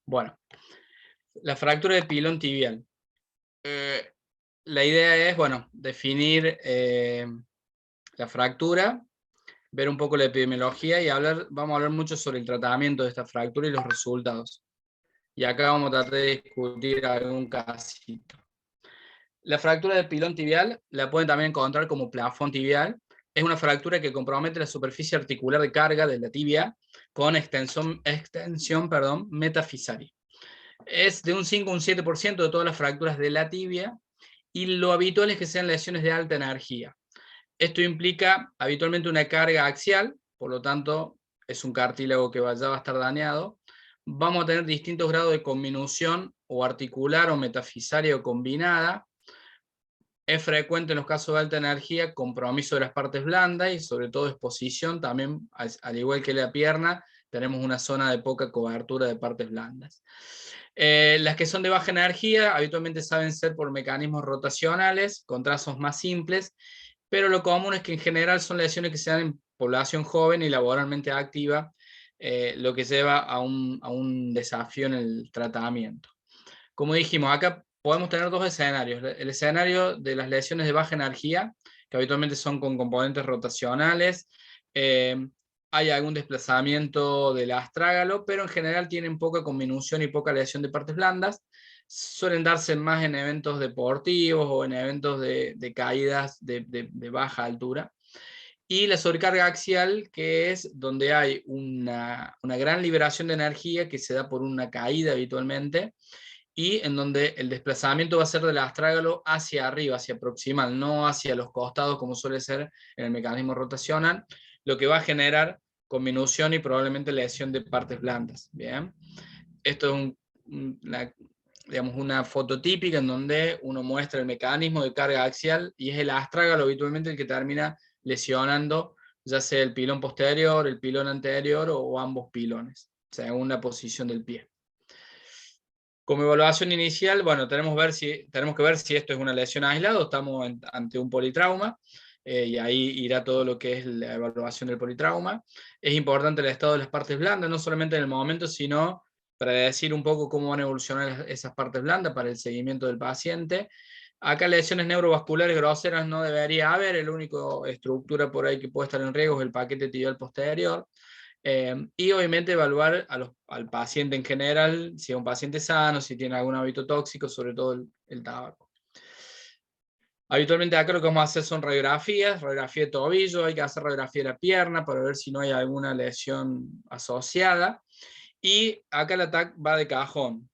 Bueno, la fractura del pilón tibial. La idea es, bueno, definir la fractura, ver un poco la epidemiología y vamos a hablar mucho sobre el tratamiento de esta fractura y los resultados. Y acá vamos a tratar de discutir algún casito. La fractura del pilón tibial la pueden también encontrar como plafón tibial. Es una fractura que compromete la superficie articular de carga de la tibia con extensión metafisaria. Es de un 5 a un 7% de todas las fracturas de la tibia y lo habitual es que sean lesiones de alta energía. Esto implica habitualmente una carga axial, por lo tanto es un cartílago que ya va a estar dañado. Vamos a tener distintos grados de conminución o articular o metafisaria o combinada. Es frecuente en los casos de alta energía compromiso de las partes blandas y sobre todo exposición. También, al igual que la pierna, tenemos una zona de poca cobertura de partes blandas. Las que son de baja energía habitualmente saben ser por mecanismos rotacionales, con trazos más simples, pero lo común es que en general son lesiones que se dan en población joven y laboralmente activa, lo que lleva a un desafío en el tratamiento. Como dijimos, acá podemos tener dos escenarios. El escenario de las lesiones de baja energía, que habitualmente son con componentes rotacionales, hay algún desplazamiento del astrágalo, pero en general tienen poca conminución y poca lesión de partes blandas. Suelen darse más en eventos deportivos o en eventos de caídas de baja altura. Y la sobrecarga axial, que es donde hay una gran liberación de energía que se da por una caída habitualmente, y en donde el desplazamiento va a ser del astrágalo hacia arriba, hacia proximal, no hacia los costados como suele ser en el mecanismo rotacional, lo que va a generar conminución y probablemente lesión de partes blandas. Bien, esto es digamos, una foto típica en donde uno muestra el mecanismo de carga axial y es el astrágalo habitualmente el que termina lesionando ya sea el pilón posterior, el pilón anterior o ambos pilones, según la posición del pie. Como evaluación inicial, bueno, tenemos que ver si esto es una lesión aislada o estamos ante un politrauma, y ahí irá todo lo que es la evaluación del politrauma. Es importante el estado de las partes blandas, no solamente en el momento, sino para decir un poco cómo van a evolucionar esas partes blandas para el seguimiento del paciente. Acá lesiones neurovasculares groseras no debería haber, la única estructura por ahí que puede estar en riesgo es el paquete tibial posterior. Y obviamente evaluar al paciente en general, si es un paciente sano, si tiene algún hábito tóxico, sobre todo el tabaco. Habitualmente acá lo que vamos a hacer son radiografía de tobillo, hay que hacer radiografía de la pierna para ver si no hay alguna lesión asociada. Y acá el ATAC va de cajón.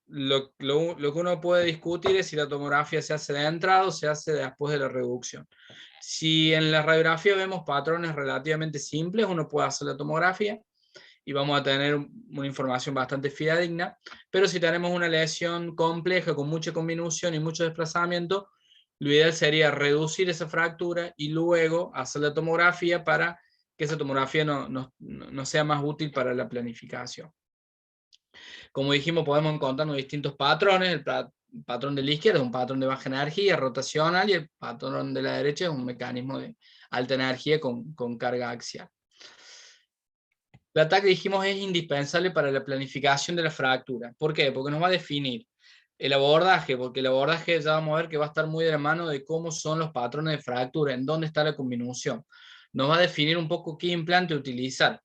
Lo que uno puede discutir es si la tomografía se hace de entrada o se hace después de la reducción. Si en la radiografía vemos patrones relativamente simples, uno puede hacer la tomografía y vamos a tener una información bastante fidedigna, pero si tenemos una lesión compleja con mucha conminución y mucho desplazamiento, lo ideal sería reducir esa fractura y luego hacer la tomografía para que esa tomografía no sea más útil para la planificación. Como dijimos, podemos encontrarnos distintos patrones. El patrón de la izquierda es un patrón de baja energía rotacional y el patrón de la derecha es un mecanismo de alta energía con carga axial. El ATAC, dijimos, es indispensable para la planificación de la fractura. ¿Por qué? Porque nos va a definir el abordaje, porque el abordaje ya vamos a ver que va a estar muy de la mano de cómo son los patrones de fractura, en dónde está la conminución. Nos va a definir un poco qué implante utilizar,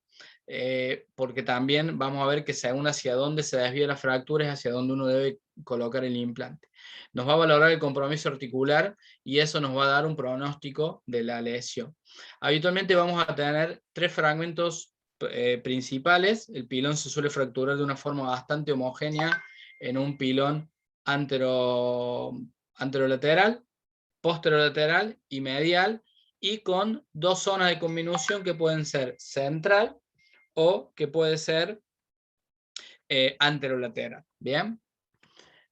porque también vamos a ver que según hacia dónde se desvía la fractura es hacia dónde uno debe colocar el implante. Nos va a valorar el compromiso articular y eso nos va a dar un pronóstico de la lesión. Habitualmente vamos a tener 3 fragmentos principales. El pilón se suele fracturar de una forma bastante homogénea en un pilón anterolateral, posterolateral y medial, y con 2 zonas de conminución que pueden ser central o que puede ser anterolateral. Bien,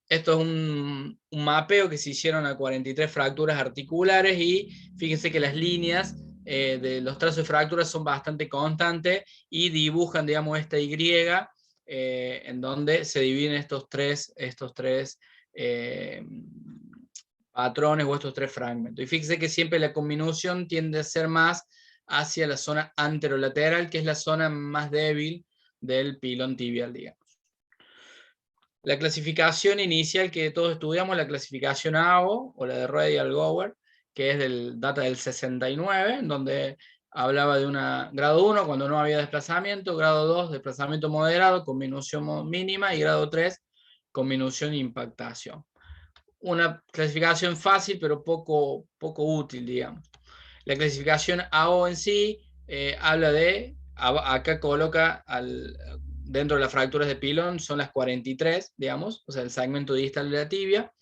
esto es un mapeo que se hicieron a 43 fracturas articulares y fíjense que las líneas de los trazos de fracturas son bastante constantes y dibujan, digamos, esta Y en donde se dividen estos tres patrones o estos 3 fragmentos. Y fíjense que siempre la conminución tiende a ser más hacia la zona anterolateral, que es la zona más débil del pilón tibial, digamos. La clasificación inicial que todos estudiamos, la clasificación AO, o la de Radial-Gower, que es del data del 69, en donde hablaba de una grado 1 cuando no había desplazamiento, grado 2 desplazamiento moderado con minución mínima, y grado 3 con minución e impactación. Una clasificación fácil, pero poco útil, digamos. La clasificación AO en sí habla de, acá coloca dentro de las fracturas de pilón, son las 43, digamos, o sea, el segmento distal de la tibia.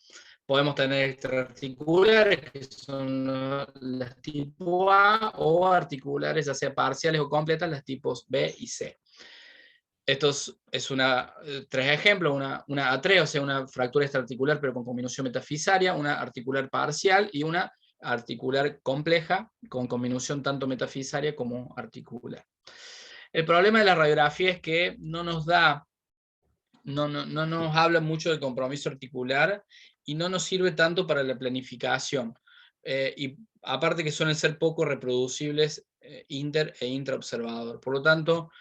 Podemos tener extraarticulares, que son las tipo A, o articulares, ya sea parciales o completas, las tipos B y C. Estos es tres ejemplos, una A3, o sea, una fractura extraarticular pero con combinación metafisaria, una articular parcial y una articular compleja con combinación tanto metafisaria como articular. El problema de la radiografía es que no nos habla mucho del compromiso articular y no nos sirve tanto para la planificación. Y aparte que suelen ser poco reproducibles inter e intraobservador. Por lo tanto,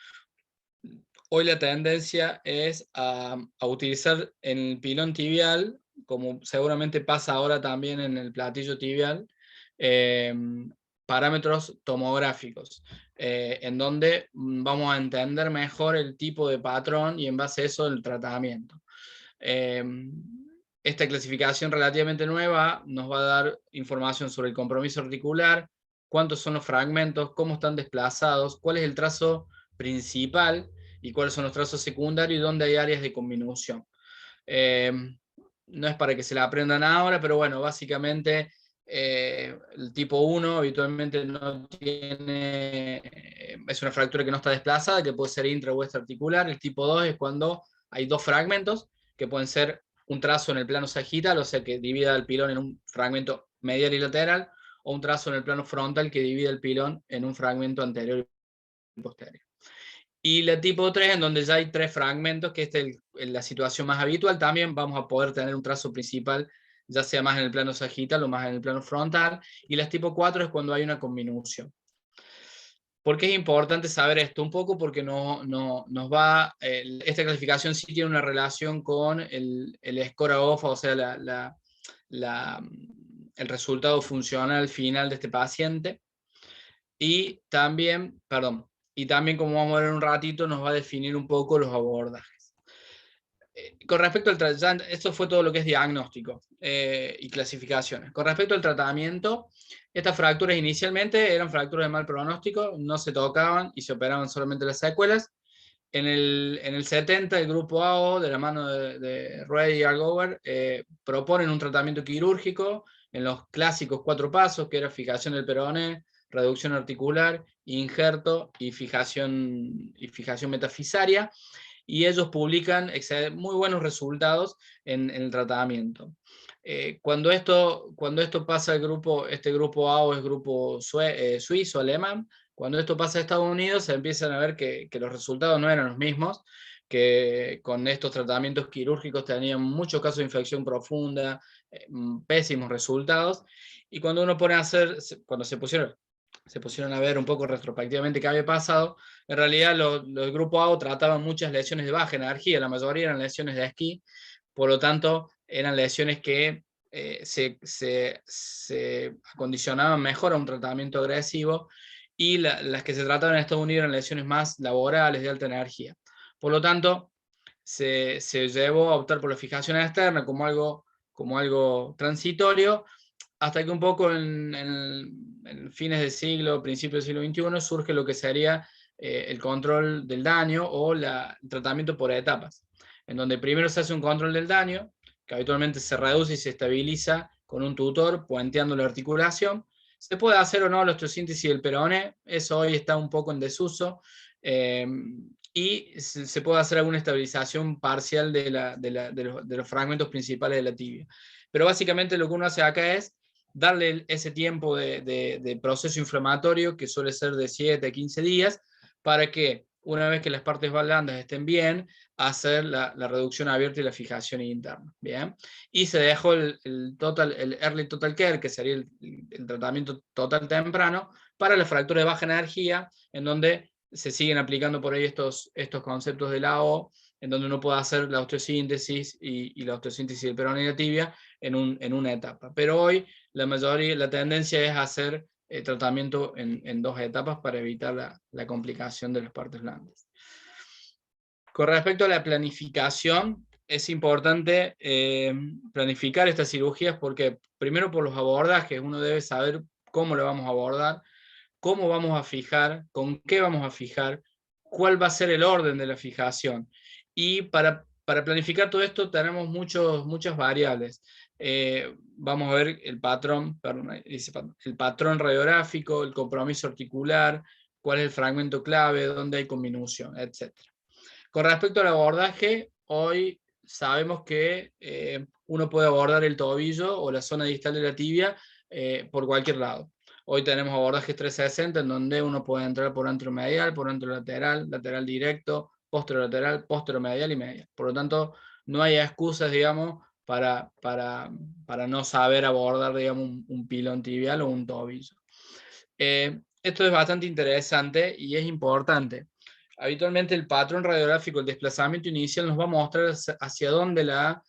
hoy la tendencia es a utilizar en el pilón tibial, como seguramente pasa ahora también en el platillo tibial, parámetros tomográficos, en donde vamos a entender mejor el tipo de patrón y en base a eso el tratamiento. Esta clasificación relativamente nueva nos va a dar información sobre el compromiso articular, cuántos son los fragmentos, cómo están desplazados, cuál es el trazo principal y cuáles son los trazos secundarios y dónde hay áreas de conminución. No es para que se la aprendan ahora, pero bueno, básicamente el tipo 1 habitualmente no tiene, es una fractura que no está desplazada, que puede ser intra o extraarticular. El tipo 2 es cuando hay dos fragmentos, que pueden ser un trazo en el plano sagital, o sea que divida el pilón en un fragmento medial y lateral, o un trazo en el plano frontal que divide el pilón en un fragmento anterior y posterior. Y la tipo 3, en donde ya hay tres fragmentos, que esta es la situación más habitual, también vamos a poder tener un trazo principal, ya sea más en el plano sagital o más en el plano frontal. Y las tipo 4 es cuando hay una conminución. ¿Por qué es importante saber esto? Un poco porque nos va, esta clasificación sí tiene una relación con el score OFA, o sea, el resultado funcional final de este paciente. Y también, como vamos a ver en un ratito, nos va a definir un poco los abordajes. Con respecto al tratamiento, esto fue todo lo que es diagnóstico y clasificaciones. Con respecto al tratamiento, estas fracturas inicialmente eran fracturas de mal pronóstico, no se tocaban y se operaban solamente las secuelas. En el 70, el grupo AO, de la mano de Ray y Algover, proponen un tratamiento quirúrgico en los clásicos 4 pasos, que era fijación del peroné, reducción articular, injerto y fijación metafisaria, y ellos publican muy buenos resultados en el tratamiento. Cuando esto pasa este grupo AO es grupo suizo, alemán. Cuando esto pasa a Estados Unidos, se empiezan a ver que los resultados no eran los mismos, que con estos tratamientos quirúrgicos tenían muchos casos de infección profunda, pésimos resultados, y cuando uno pone a hacer, cuando se pusieron a ver un poco retrospectivamente qué había pasado, en realidad los grupos AO trataban muchas lesiones de baja energía, la mayoría eran lesiones de esquí, por lo tanto eran lesiones que se acondicionaban mejor a un tratamiento agresivo, y las que se trataban en Estados Unidos eran lesiones más laborales de alta energía. Por lo tanto, se llevó a optar por la fijación externa como algo transitorio, hasta que un poco en fines del siglo, principios del siglo XXI, surge lo que sería el control del daño o el tratamiento por etapas, en donde primero se hace un control del daño, que habitualmente se reduce y se estabiliza con un tutor puenteando la articulación. Se puede hacer o no la osteosíntesis del peroné, eso hoy está un poco en desuso, y se puede hacer alguna estabilización parcial de los fragmentos principales de la tibia. Pero básicamente lo que uno hace acá es darle ese tiempo de proceso inflamatorio, que suele ser de 7 a 15 días, para que una vez que las partes blandas estén bien, hacer la reducción abierta y la fijación interna. ¿Bien? Y se dejó el Early Total Care, que sería el tratamiento total temprano, para la fractura de baja energía, en donde se siguen aplicando por ahí estos conceptos de la O, en donde uno puede hacer la osteosíntesis y la osteosíntesis del peroné y la tibia en una etapa. Pero hoy la tendencia es hacer tratamiento en 2 etapas para evitar la complicación de las partes blandas. Con respecto a la planificación, es importante planificar estas cirugías porque, primero, por los abordajes, uno debe saber cómo lo vamos a abordar, cómo vamos a fijar, con qué vamos a fijar, cuál va a ser el orden de la fijación. Y para planificar todo esto tenemos muchas variables. Vamos a ver el patrón radiográfico, el compromiso articular, cuál es el fragmento clave, dónde hay conminución, etc. Con respecto al abordaje, hoy sabemos que uno puede abordar el tobillo o la zona distal de la tibia por cualquier lado. Hoy tenemos abordajes 360 en donde uno puede entrar por anteromedial, por anterolateral, lateral directo, posterolateral, posteromedial y medial. Por lo tanto, no hay excusas, digamos, para no saber abordar, digamos, un pilón tibial o un tobillo. Esto es bastante interesante y es importante. Habitualmente el patrón radiográfico, el desplazamiento inicial, nos va a mostrar hacia dónde la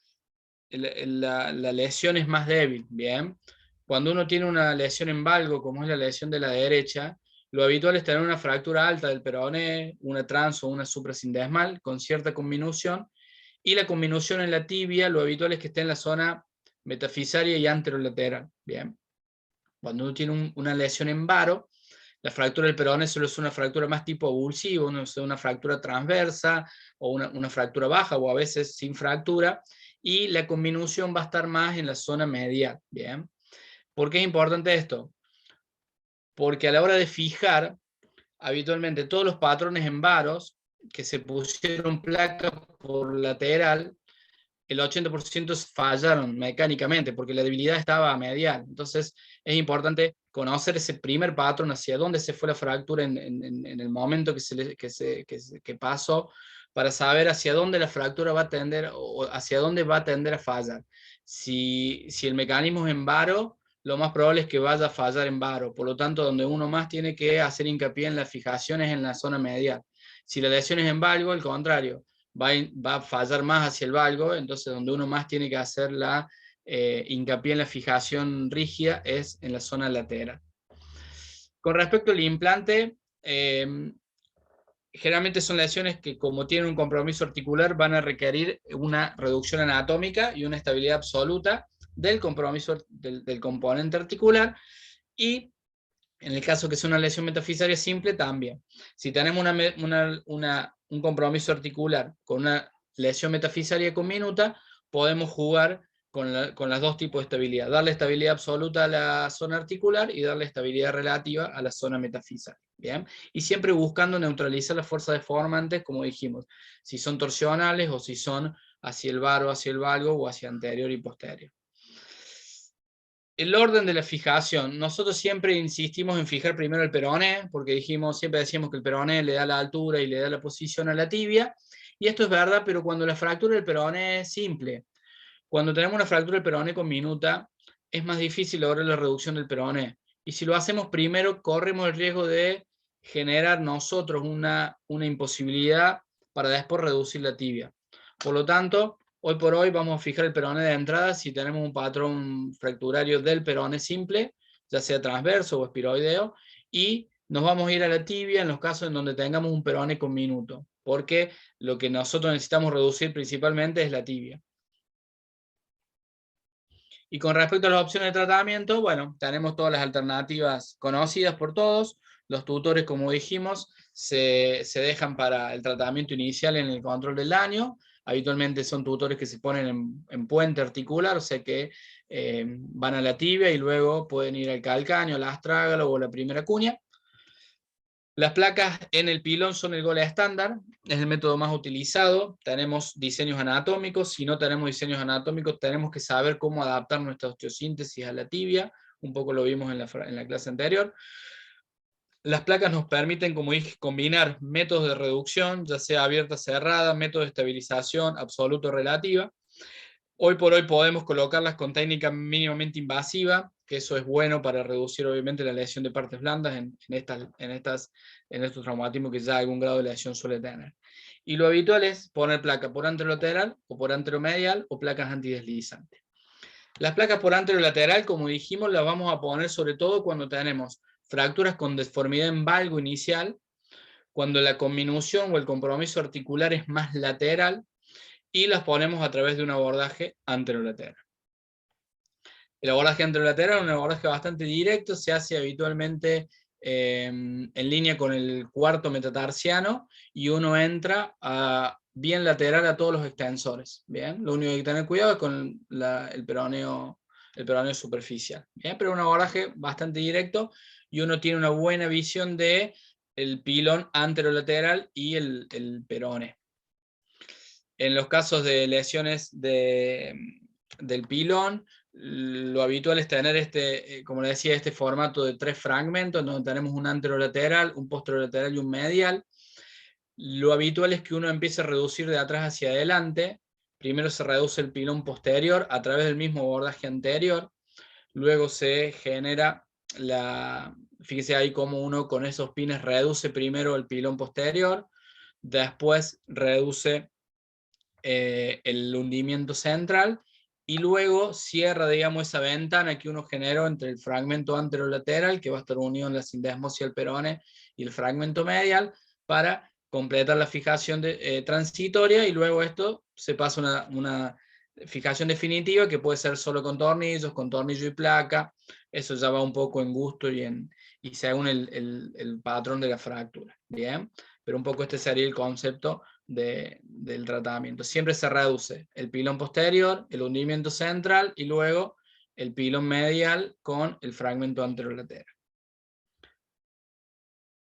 lesión es más débil. Bien, cuando uno tiene una lesión en valgo, como es la lesión de la derecha, lo habitual es tener una fractura alta del peroné, una trans o una suprasindesmal con cierta conminución, y la conminución en la tibia, lo habitual es que esté en la zona metafisaria y anterolateral. Bien, cuando uno tiene una lesión en varo, la fractura del peroné solo es una fractura más tipo avulsivo, una fractura transversa o una fractura baja o a veces sin fractura, y la conminución va a estar más en la zona medial. ¿Bien? ¿Por qué es importante esto? Porque a la hora de fijar, habitualmente todos los patrones en varos que se pusieron placa por lateral, el 80% fallaron mecánicamente porque la debilidad estaba medial. Entonces es importante conocer ese primer patrón, hacia dónde se fue la fractura en el momento que pasó, para saber hacia dónde la fractura va a tender o hacia dónde va a tender a fallar. Si el mecanismo es en varo, lo más probable es que vaya a fallar en varo. Por lo tanto, donde uno más tiene que hacer hincapié en las fijaciones en la zona medial. Si la lesión es en valgo, al contrario, va a fallar más hacia el valgo, entonces donde uno más tiene que hacer hincapié en la fijación rígida es en la zona lateral. Con respecto al implante, generalmente son lesiones que, como tienen un compromiso articular, van a requerir una reducción anatómica y una estabilidad absoluta del compromiso del componente articular, y en el caso que sea una lesión metafisaria simple también. Si tenemos un compromiso articular con una lesión metafisaria conminuta, podemos jugar con las 2 tipos de estabilidad, darle estabilidad absoluta a la zona articular y darle estabilidad relativa a la zona metafisaria. ¿Bien? Y siempre buscando neutralizar las fuerzas deformantes, como dijimos, si son torsionales o si son hacia el varo, hacia el valgo o hacia anterior y posterior. El orden de la fijación. Nosotros siempre insistimos en fijar primero el peroné, porque siempre decíamos que el peroné le da la altura y le da la posición a la tibia, y esto es verdad, pero cuando la fractura del peroné es simple. Cuando tenemos una fractura del peroné conminuta, es más difícil lograr la reducción del peroné. Y si lo hacemos primero, corremos el riesgo de generar nosotros una imposibilidad para después reducir la tibia. Por lo tanto, hoy por hoy vamos a fijar el peroné de entrada si tenemos un patrón fracturario del peroné simple, ya sea transverso o espiroideo, y nos vamos a ir a la tibia en los casos en donde tengamos un peroné conminuto, porque lo que nosotros necesitamos reducir principalmente es la tibia. Y con respecto a las opciones de tratamiento, bueno, tenemos todas las alternativas conocidas por todos. Los tutores, como dijimos, se dejan para el tratamiento inicial en el control del daño. Habitualmente son tutores que se ponen en puente articular, o sea que van a la tibia y luego pueden ir al calcáneo, al astrágalo o la primera cuña. Las placas en el pilón son el gol estándar, es el método más utilizado. Tenemos diseños anatómicos. Si no tenemos diseños anatómicos, tenemos que saber cómo adaptar nuestra osteosíntesis a la tibia. Un poco lo vimos en la clase anterior. Las placas nos permiten, como dije, combinar métodos de reducción, ya sea abierta, cerrada, métodos de estabilización, absoluto, relativa. Hoy por hoy podemos colocarlas con técnica mínimamente invasiva, que eso es bueno para reducir obviamente la lesión de partes blandas en estos traumatismos que ya algún grado de lesión suele tener. Y lo habitual es poner placa por anterolateral o por anteromedial o placas antideslizantes. Las placas por anterolateral, como dijimos, las vamos a poner sobre todo cuando tenemos fracturas con deformidad en valgo inicial, cuando la conminución o el compromiso articular es más lateral, y las ponemos a través de un abordaje anterolateral. El abordaje anterolateral es un abordaje bastante directo, se hace habitualmente en línea con el cuarto metatarsiano y uno entra bien lateral a todos los extensores. ¿Bien? Lo único que hay que tener cuidado es con el peroneo superficial. ¿Bien? Pero un abordaje bastante directo y uno tiene una buena visión de el pilón anterolateral y el perone. En los casos de lesiones del pilón, lo habitual es tener como le decía, este formato de 3 fragmentos, donde tenemos un anterolateral, un posterolateral y un medial. Lo habitual es que uno empiece a reducir de atrás hacia adelante. Primero se reduce el pilón posterior a través del mismo abordaje anterior. Luego se genera fíjese ahí cómo uno con esos pines reduce primero el pilón posterior, después reduce el hundimiento central y luego cierra, digamos, esa ventana que uno generó entre el fragmento anterolateral, que va a estar unido en la sindesmosis al perone, y el fragmento medial, para completar la fijación transitoria, y luego esto se pasa una fijación definitiva que puede ser solo con tornillo y placa. Eso ya va un poco en gusto y según el patrón de la fractura. Bien, pero un poco este sería el concepto del tratamiento. Siempre se reduce el pilón posterior, el hundimiento central y luego el pilón medial con el fragmento anterolateral.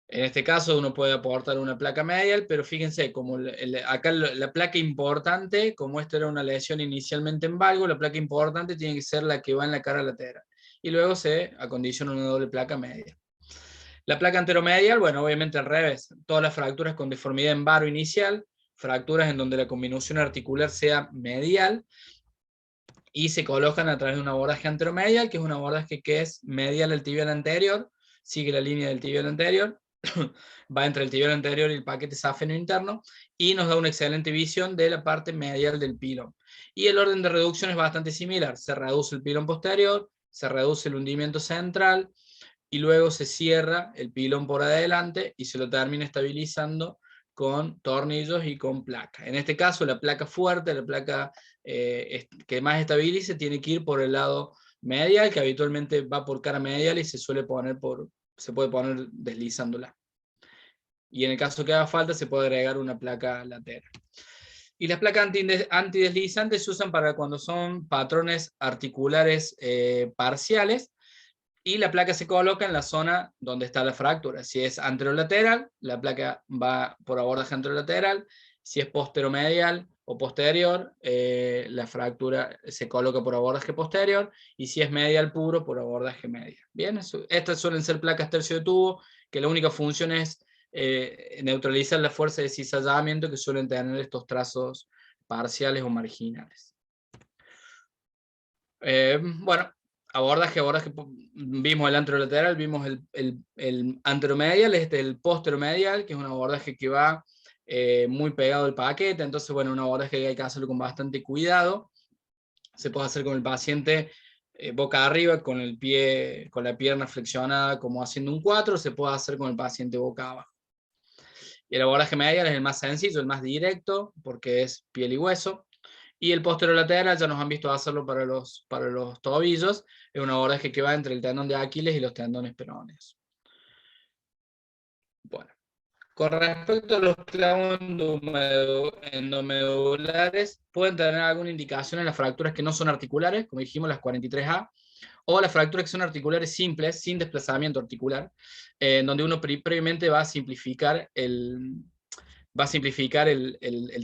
En este caso uno puede aportar una placa medial, pero fíjense, como acá la placa importante, como esta era una lesión inicialmente en valgo, la placa importante tiene que ser la que va en la cara lateral. Y luego se acondiciona una doble placa medial. La placa anteromedial, bueno, obviamente al revés. Todas las fracturas con deformidad en varo inicial, fracturas en donde la combinación articular sea medial, y se colocan a través de un abordaje anteromedial, que es un abordaje que es medial al tibial anterior, sigue la línea del tibial anterior, va entre el tibial anterior y el paquete safeno interno, y nos da una excelente visión de la parte medial del pilón. Y el orden de reducción es bastante similar. Se reduce el pilón posterior, se reduce el hundimiento central, y luego se cierra el pilón por adelante y se lo termina estabilizando con tornillos y con placa. En este caso, la placa fuerte, la placa que más estabilice, tiene que ir por el lado medial, que habitualmente va por cara medial y se puede poner deslizándola. Y en el caso que haga falta, se puede agregar una placa lateral. Y las placas antideslizantes se usan para cuando son patrones articulares parciales, y la placa se coloca en la zona donde está la fractura. Si es anterolateral, la placa va por abordaje anterolateral. Si es posteromedial o posterior, la fractura se coloca por abordaje posterior. Y si es medial puro, por abordaje medial. Bien, estas suelen ser placas tercio de tubo, que la única función es neutralizar la fuerza de cizallamiento que suelen tener estos trazos parciales o marginales. Bueno, abordaje, vimos el anterolateral, vimos el anteromedial, el posteromedial, que es un abordaje que va muy pegado al paquete. Entonces, bueno, un abordaje que hay que hacerlo con bastante cuidado. Se puede hacer con el paciente boca arriba, con el pie, con la pierna flexionada, como haciendo un 4, se puede hacer con el paciente boca abajo. Y el abordaje medial es el más sencillo, el más directo, porque es piel y hueso. Y el posterolateral ya nos han visto hacerlo para los tobillos, es un abordaje que va entre el tendón de Aquiles y los tendones peroneos. Bueno, con respecto a los clavos endomedulares, pueden tener alguna indicación en las fracturas que no son articulares, como dijimos, las 43A, o las fracturas que son articulares simples, sin desplazamiento articular, donde uno previamente va a simplificar el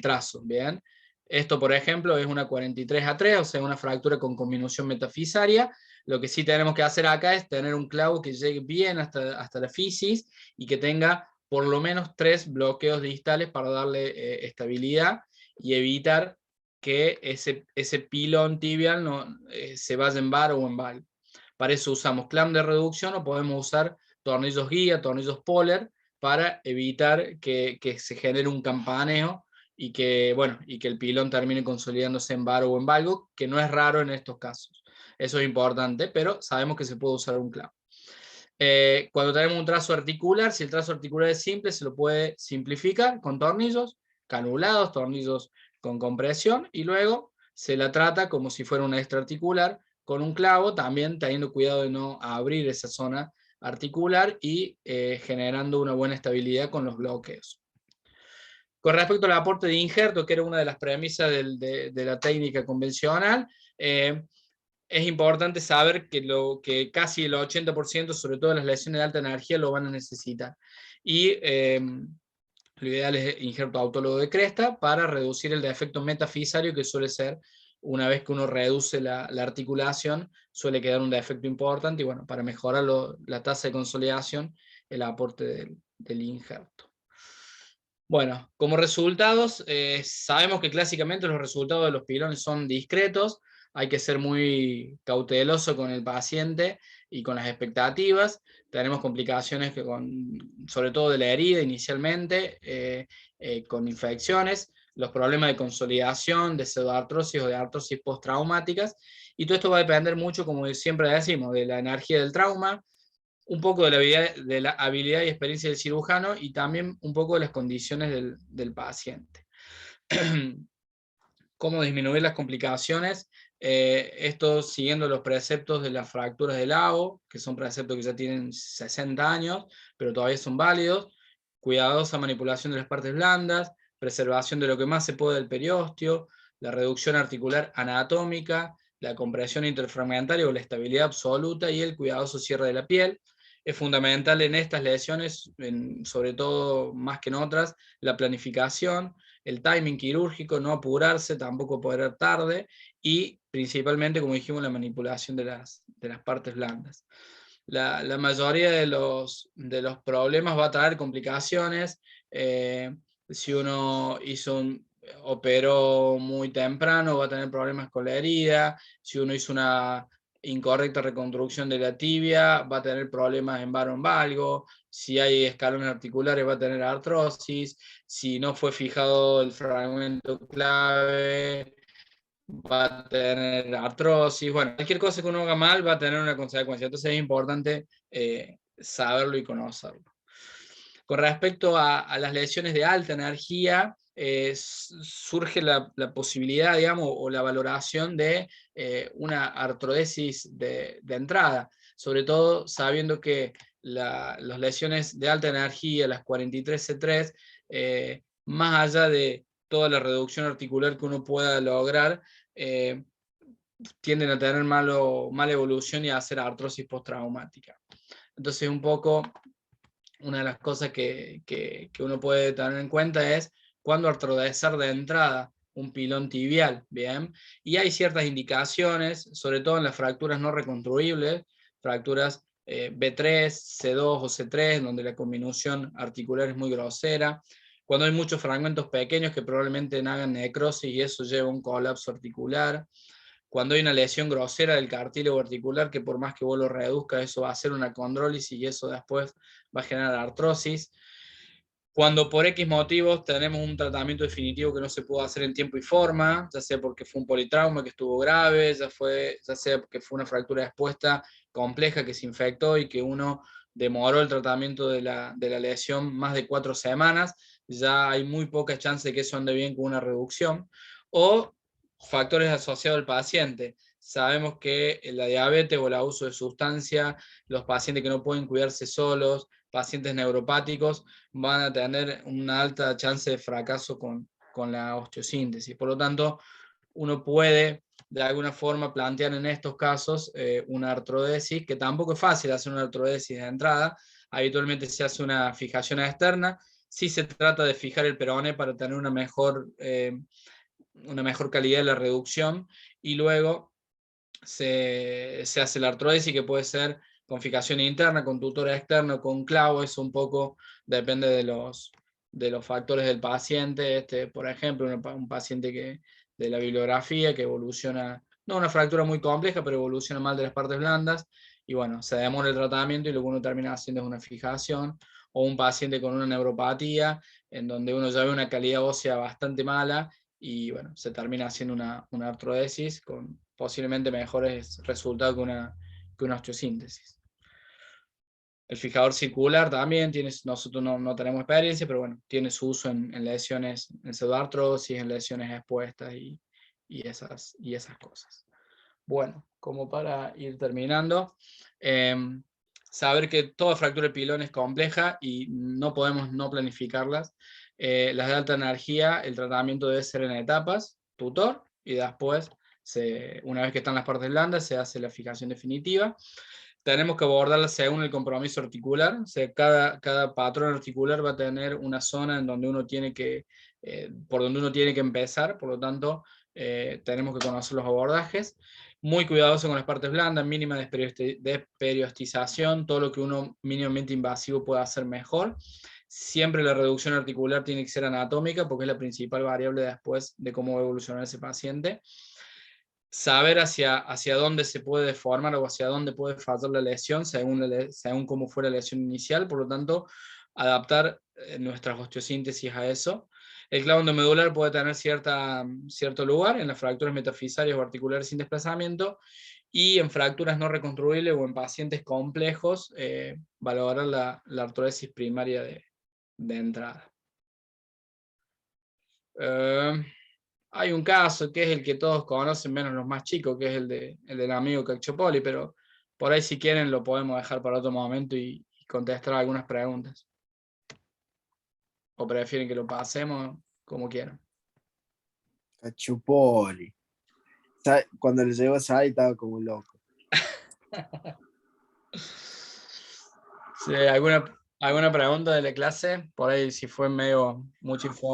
trazo, ¿bien? Esto, por ejemplo, es una 43A3, o sea, una fractura con conminución metafisaria. Lo que sí tenemos que hacer acá es tener un clavo que llegue bien hasta la fisis y que tenga por lo menos 3 bloqueos distales para darle estabilidad y evitar que ese pilón tibial no, se vaya en bar o en valgo. Para eso usamos clamp de reducción o podemos usar tornillos guía, tornillos Poller, para evitar que se genere un campaneo y que, bueno, y que el pilón termine consolidándose en bar o en valgo, que no es raro en estos casos. Eso es importante, pero sabemos que se puede usar un clamp. Cuando tenemos un trazo articular, si el trazo articular es simple, se lo puede simplificar con tornillos canulados, tornillos con compresión, y luego se la trata como si fuera una extraarticular con un clavo, también teniendo cuidado de no abrir esa zona articular y generando una buena estabilidad con los bloqueos. Con respecto al aporte de injerto, que era una de las premisas de la técnica convencional, es importante saber que casi el 80%, sobre todo las lesiones de alta energía, lo van a necesitar. Y lo ideal es injerto autólogo de cresta para reducir el defecto metafisario, que suele ser, una vez que uno reduce la articulación, suele quedar un defecto importante, y bueno, para mejorar la tasa de consolidación, el aporte del injerto. Bueno, como resultados, sabemos que clásicamente los resultados de los pilones son discretos, hay que ser muy cauteloso con el paciente y con las expectativas. Tenemos complicaciones sobre todo de la herida inicialmente, con infecciones, los problemas de consolidación, de pseudoartrosis o de artrosis postraumáticas, y todo esto va a depender mucho, como siempre decimos, de la energía del trauma, un poco de la habilidad y experiencia del cirujano, y también un poco de las condiciones del paciente. ¿Cómo disminuir las complicaciones? Esto siguiendo los preceptos de las fracturas del AO, que son preceptos que ya tienen 60 años, pero todavía son válidos. Cuidadosa manipulación de las partes blandas, preservación de lo que más se puede del periósteo, la reducción articular anatómica, la compresión interfragmentaria o la estabilidad absoluta, y el cuidadoso cierre de la piel. Es fundamental en estas lesiones, sobre todo más que en otras, la planificación, el timing quirúrgico, no apurarse, tampoco operar tarde, y principalmente, como dijimos, la manipulación de las partes blandas. La mayoría de los problemas va a traer complicaciones. Si uno operó muy temprano, va a tener problemas con la herida. Si uno hizo una incorrecta reconstrucción de la tibia, va a tener problemas en varo en valgo. Si hay escalones articulares, va a tener artrosis. Si no fue fijado el fragmento clave, va a tener artrosis. Bueno, cualquier cosa que uno haga mal va a tener una consecuencia. Entonces es importante saberlo y conocerlo. Con respecto a las lesiones de alta energía, surge la posibilidad, digamos, o la valoración de una artrodesis de entrada, sobre todo sabiendo que las lesiones de alta energía, las 43C3, más allá de toda la reducción articular que uno pueda lograr, tienden a tener mala evolución y a hacer artrosis postraumática. Entonces, un poco, una de las cosas que uno puede tener en cuenta es cuándo artrodesar de entrada un pilón tibial, ¿bien? Y hay ciertas indicaciones, sobre todo en las fracturas no reconstruibles, fracturas B3, C2 o C3, donde la combinación articular es muy grosera, cuando hay muchos fragmentos pequeños que probablemente hagan necrosis y eso lleva a un colapso articular, cuando hay una lesión grosera del cartílago articular, que por más que vos lo reduzcas, eso va a hacer una condrólisis y eso después va a generar artrosis. Cuando por X motivos tenemos un tratamiento definitivo que no se pudo hacer en tiempo y forma, ya sea porque fue un politrauma que estuvo grave, ya sea porque fue una fractura expuesta compleja que se infectó y que uno demoró el tratamiento de la lesión más de 4 semanas, ya hay muy poca chance de que eso ande bien con una reducción. O factores asociados al paciente. Sabemos que la diabetes o el abuso de sustancia, los pacientes que no pueden cuidarse solos, pacientes neuropáticos, van a tener una alta chance de fracaso con la osteosíntesis. Por lo tanto, uno puede de alguna forma plantear en estos casos una artrodesis, que tampoco es fácil hacer una artrodesis de entrada. Habitualmente se hace una fijación externa. Sí se trata de fijar el peroné para tener una mejor calidad de la reducción, y luego se hace la artrodesis, que puede ser con fijación interna, con tutor externo, con clavo. Eso un poco depende de los factores del paciente. Por ejemplo, un paciente que de la bibliografía, que evoluciona, no una fractura muy compleja, pero evoluciona mal de las partes blandas, y bueno, se demora el tratamiento y lo que uno termina haciendo es una fijación, o un paciente con una neuropatía, en donde uno ya ve una calidad ósea bastante mala, y bueno, se termina haciendo una artrodesis con posiblemente mejores resultados que una osteosíntesis. El fijador circular también, nosotros no tenemos experiencia, pero bueno, tiene su uso en lesiones, en pseudoartrosis, en lesiones expuestas y esas cosas. Bueno, como para ir terminando, saber que toda fractura de pilón es compleja y no podemos no planificarlas. Las de alta energía, el tratamiento debe ser en etapas, tutor, y después, una vez que están las partes blandas, se hace la fijación definitiva. Tenemos que abordarla según el compromiso articular. O sea, cada patrón articular va a tener una zona en donde uno tiene que, por donde uno tiene que empezar, por lo tanto, tenemos que conocer los abordajes. Muy cuidadoso con las partes blandas, mínima desperiodización, todo lo que uno mínimamente invasivo pueda hacer mejor. Siempre la reducción articular tiene que ser anatómica, porque es la principal variable después de cómo va a evolucionar ese paciente. Saber hacia dónde se puede deformar o hacia dónde puede fallar la lesión según cómo fue la lesión inicial, por lo tanto, adaptar nuestras osteosíntesis a eso. El clavo endomedular puede tener cierto lugar en las fracturas metafisarias o articulares sin desplazamiento, y en fracturas no reconstruibles o en pacientes complejos, valorar la artrodesis primaria de entrada. Hay un caso que es el que todos conocen, menos los más chicos, que es el del amigo Cacciopoli, pero por ahí si quieren lo podemos dejar para otro momento y contestar algunas preguntas. ¿O prefieren que lo pasemos como quieran? Cacciopoli. Cuando le llegó a Sai estaba como loco. Sí, ¿alguna pregunta de la clase? Por ahí si fue medio mucha información.